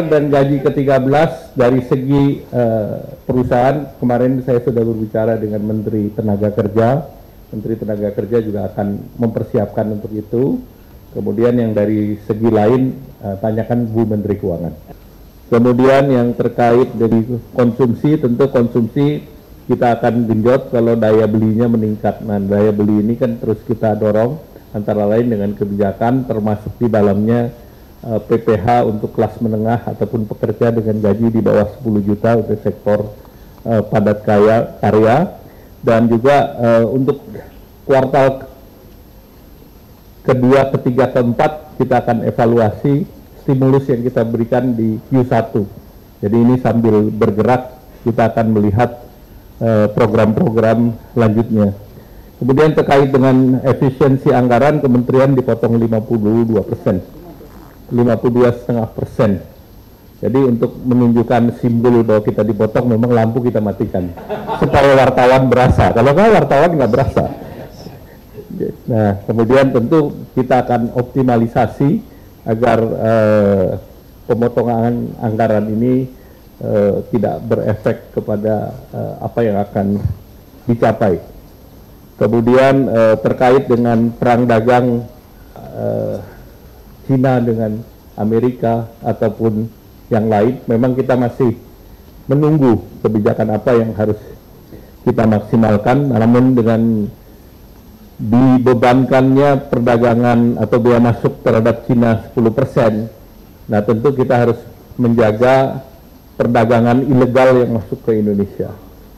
Dan gaji ke-13 dari segi perusahaan, kemarin saya sudah berbicara dengan Menteri Tenaga Kerja. Menteri Tenaga Kerja juga akan mempersiapkan untuk itu. Kemudian yang dari segi lain, tanyakan Bu Menteri Keuangan. Kemudian yang terkait dari konsumsi, tentu konsumsi kita akan genjot kalau daya belinya meningkat. Nah, daya beli ini kan terus kita dorong, antara lain dengan kebijakan termasuk di dalamnya PPH untuk kelas menengah ataupun pekerja dengan gaji di bawah 10 juta untuk sektor padat karya, dan juga untuk kuartal kedua, ketiga, keempat kita akan evaluasi stimulus yang kita berikan di Q1. Jadi ini sambil bergerak kita akan melihat program-program lanjutnya. Kemudian terkait dengan efisiensi anggaran, kementerian dipotong 52%. 52,5%. Jadi untuk menunjukkan simbol bahwa kita dipotong, memang lampu kita matikan supaya wartawan berasa. Kalau nggak, wartawan nggak berasa. Nah, kemudian tentu kita akan optimalisasi agar pemotongan anggaran ini tidak berefek kepada apa yang akan dicapai. Kemudian terkait dengan perang dagang China dengan Amerika ataupun yang lain, memang kita masih menunggu kebijakan apa yang harus kita maksimalkan, namun dengan dibebankannya perdagangan atau biaya masuk terhadap China 10%, nah tentu kita harus menjaga perdagangan ilegal yang masuk ke Indonesia.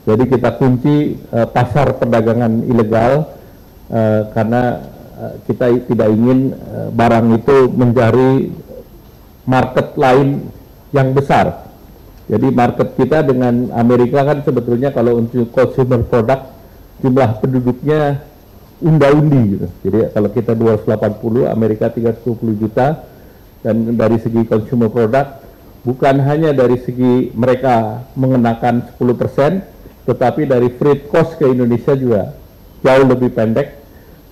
Jadi kita kunci pasar perdagangan ilegal karena kita tidak ingin barang itu mencari market lain yang besar. Jadi market kita dengan Amerika kan sebetulnya kalau untuk consumer product jumlah penduduknya unda-undi gitu. Jadi kalau kita 280, Amerika 320 juta, dan dari segi consumer product bukan hanya dari segi mereka mengenakan 10%, tetapi dari freight cost ke Indonesia juga jauh lebih pendek,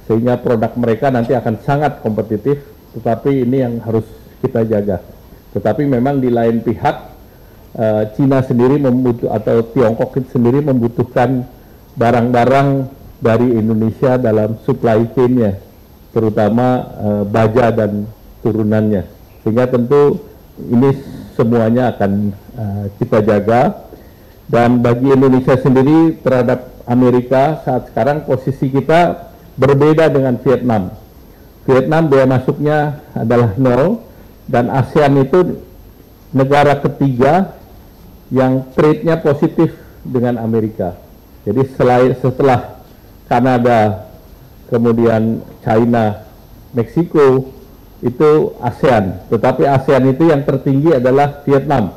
sehingga produk mereka nanti akan sangat kompetitif, tetapi ini yang harus kita jaga. Tetapi memang di lain pihak, Cina sendiri atau Tiongkok sendiri membutuhkan barang-barang dari Indonesia dalam supply chain-nya, terutama baja dan turunannya. Sehingga tentu ini semuanya akan kita jaga. Dan bagi Indonesia sendiri terhadap Amerika saat sekarang posisi kita berbeda dengan Vietnam. Vietnam biaya masuknya adalah 0, dan ASEAN itu negara ketiga yang trade-nya positif dengan Amerika. Jadi setelah Kanada, kemudian China, Meksiko, itu ASEAN. Tetapi ASEAN itu yang tertinggi adalah Vietnam.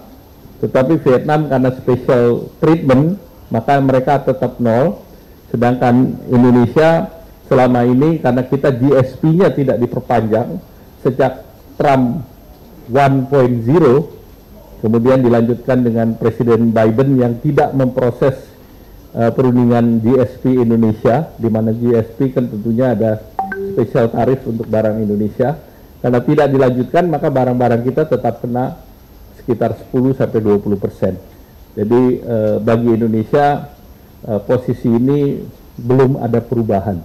Tetapi Vietnam karena special treatment, maka mereka tetap 0. Sedangkan Indonesia selama ini karena kita GSP-nya tidak diperpanjang sejak Trump 1.0, kemudian dilanjutkan dengan Presiden Biden yang tidak memproses perundingan GSP Indonesia, di mana GSP kan tentunya ada spesial tarif untuk barang Indonesia. Karena tidak dilanjutkan, maka barang-barang kita tetap kena sekitar 10-20%. Jadi bagi Indonesia posisi ini belum ada perubahan.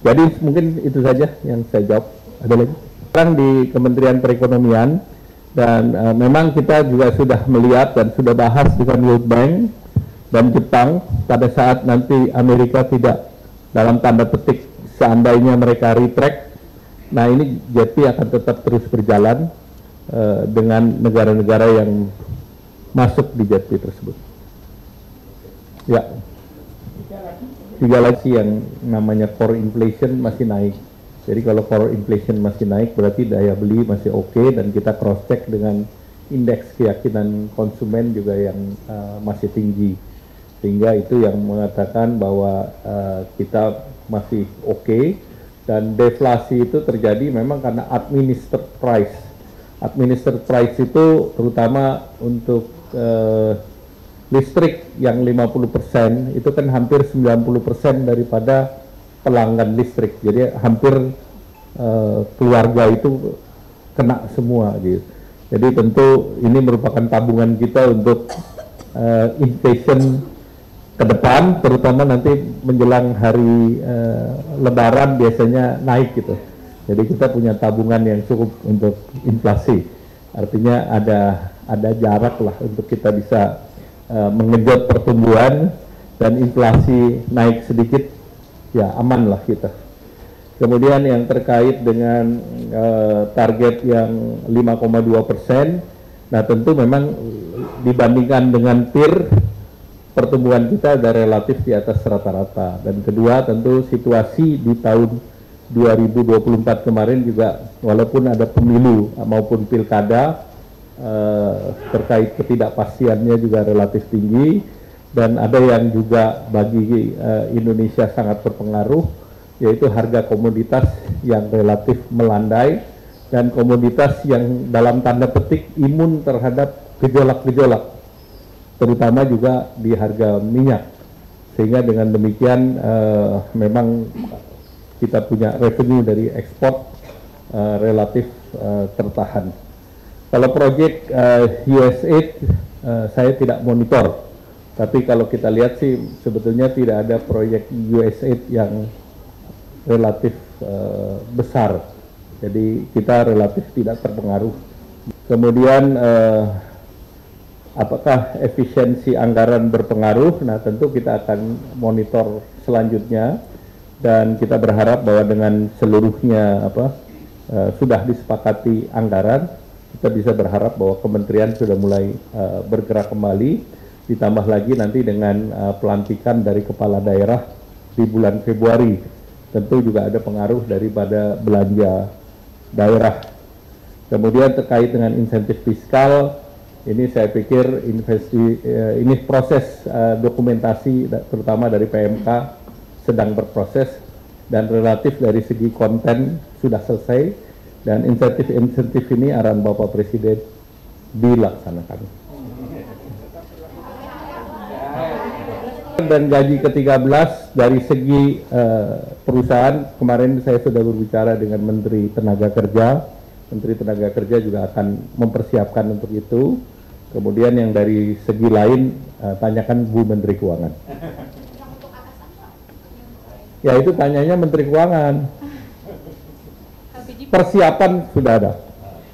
Jadi mungkin itu saja yang saya jawab. Ada lagi? Sekarang di Kementerian Perekonomian, dan memang kita juga sudah melihat dan sudah bahas dengan World Bank dan Jepang pada saat nanti Amerika tidak, dalam tanda petik, seandainya mereka retract. Nah ini JETI akan tetap terus berjalan dengan negara-negara yang masuk di JETI tersebut. Ya. Tiga lagi yang namanya core inflation masih naik. Jadi kalau core inflation masih naik berarti daya beli masih oke, dan kita cross check dengan indeks keyakinan konsumen juga yang masih tinggi, sehingga itu yang mengatakan bahwa kita masih oke. Dan deflasi itu terjadi memang karena administered price. Administered price itu terutama untuk listrik yang 50% itu kan hampir 90% daripada pelanggan listrik. Jadi hampir keluarga itu kena semua gitu. Jadi tentu ini merupakan tabungan kita untuk inflation ke depan, terutama nanti menjelang hari Lebaran biasanya naik gitu. Jadi kita punya tabungan yang cukup untuk inflasi. Artinya ada jarak lah untuk kita bisa mengejut pertumbuhan, dan inflasi naik sedikit, ya aman lah kita. Kemudian yang terkait dengan target yang 5,2%, nah tentu memang dibandingkan dengan peer, pertumbuhan kita ada relatif di atas rata-rata. Dan kedua, tentu situasi di tahun 2024 kemarin juga, walaupun ada pemilu maupun pilkada, terkait ketidakpastiannya juga relatif tinggi, dan ada yang juga bagi Indonesia sangat berpengaruh, yaitu harga komoditas yang relatif melandai, dan komoditas yang dalam tanda petik imun terhadap gejolak-gejolak, terutama juga di harga minyak. Sehingga dengan demikian memang kita punya revenue dari ekspor relatif tertahan. Kalau proyek USAID saya tidak monitor, tapi kalau kita lihat sih sebetulnya tidak ada proyek USAID yang relatif besar, jadi kita relatif tidak terpengaruh. Kemudian apakah efisiensi anggaran berpengaruh? Nah tentu kita akan monitor selanjutnya, dan kita berharap bahwa dengan seluruhnya sudah disepakati anggaran, kita bisa berharap bahwa kementerian sudah mulai bergerak kembali, ditambah lagi nanti dengan pelantikan dari kepala daerah di bulan Februari. Tentu juga ada pengaruh daripada belanja daerah. Kemudian terkait dengan insentif fiskal, ini saya pikir ini proses dokumentasi terutama dari PMK sedang berproses, dan relatif dari segi konten sudah selesai, dan insentif ini arahan Bapak Presiden dilaksanakan. Dan gaji ke-13 dari segi perusahaan, kemarin saya sudah berbicara dengan Menteri Tenaga Kerja. Menteri Tenaga Kerja juga akan mempersiapkan untuk itu. Kemudian yang dari segi lain, tanyakan Bu Menteri Keuangan. Ya itu tanyanya Menteri Keuangan. Persiapan sudah ada.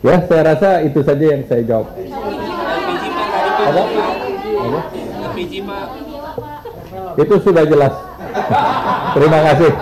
Ya saya rasa itu saja yang saya jawab. Apa? Itu sudah jelas. Terima kasih.